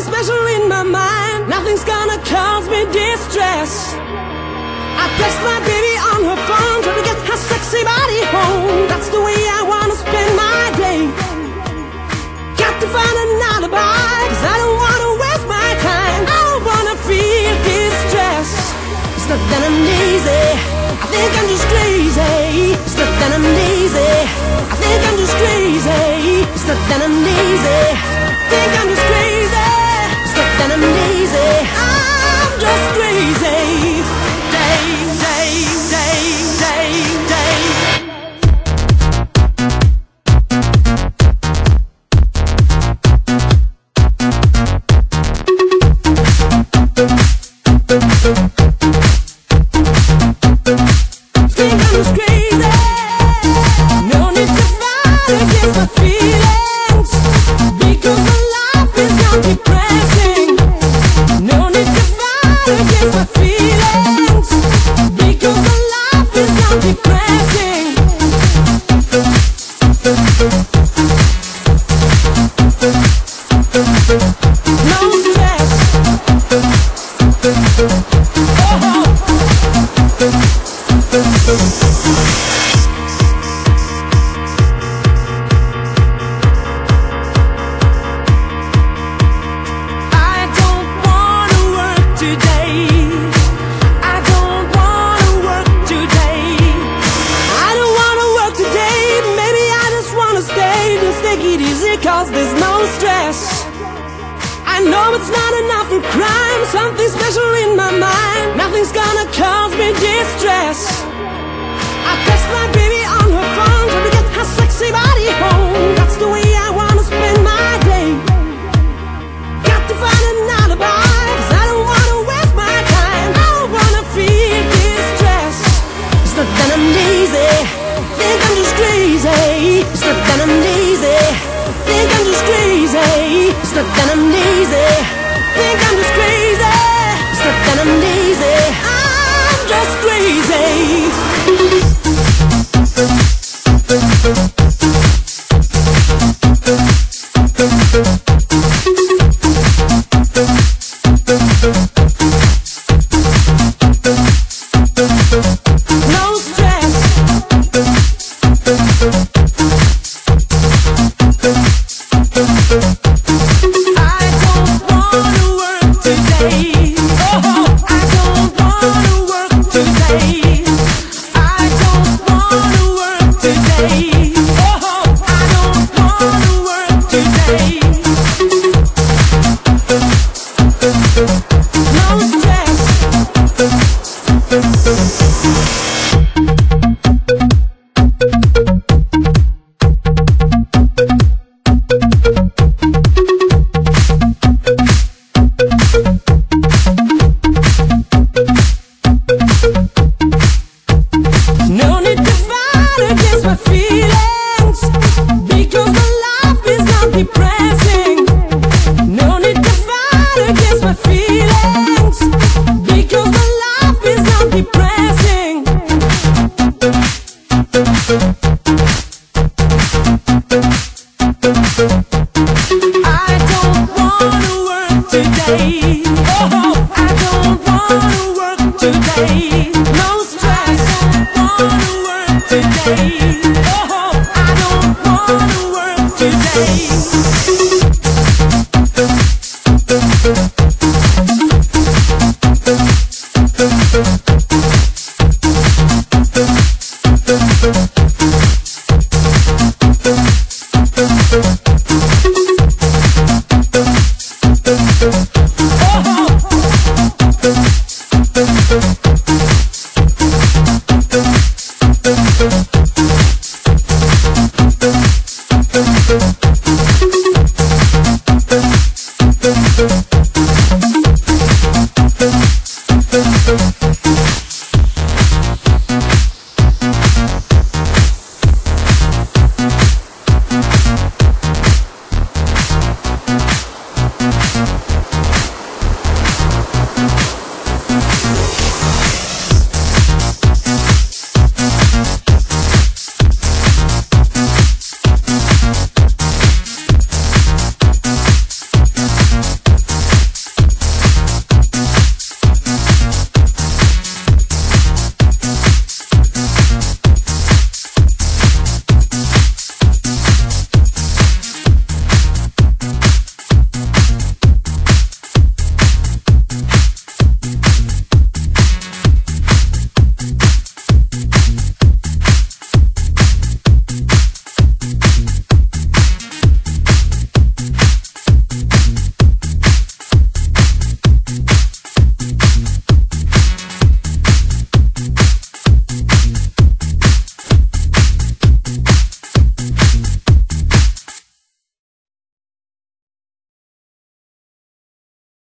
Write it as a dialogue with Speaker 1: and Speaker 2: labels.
Speaker 1: special in my mind. Nothing's gonna cause me distress. I text my baby on her phone, trying to get her sexy body home. That's the way I wanna spend my day. Got to find an alibi, 'cause I don't wanna waste my time. I don't wanna feel distress. It's not that I'm lazy, I think I'm just crazy. It's not that I'm lazy, I think I'm just crazy. It's not that I'm lazy, I think I'm just crazy. It's not that I'm lazy, I'm just crazy. Day, day, day, day, day. Think I'm just crazy. No need to fight against my feelings, because my life is not depressing. No need to fight against my feelings, because my life is not depressing. No stress. Oh. Cause there's no stress. I know it's not enough for crime. Something special in my mind. Nothing's gonna cause me distress. I text my baby on her phone, trying to get her sexy body home. That's the way I wanna spend my day. Got to find an alibi, 'cause I don't wanna waste my time. I don't wanna feel distress. It's not that I'm lazy, I think I'm just crazy. It's not that I'm lazy, think I'm just crazy. It's not that I'm lazy, think I'm just crazy. It's not that I'm lazy, I'm just crazy. No stress. I don't wanna work today. Oh, I don't wanna work today. I don't wanna work today. Oh, I don't wanna work today. No stress. No need to fight against my feelings, because my life is not depressing. No need to fight against my feelings, because my life is not depressing. I don't wanna work today. Oh, I don't wanna work today. No stress. I don't wanna work today. Oh, I don't wanna work today.
Speaker 2: Oh.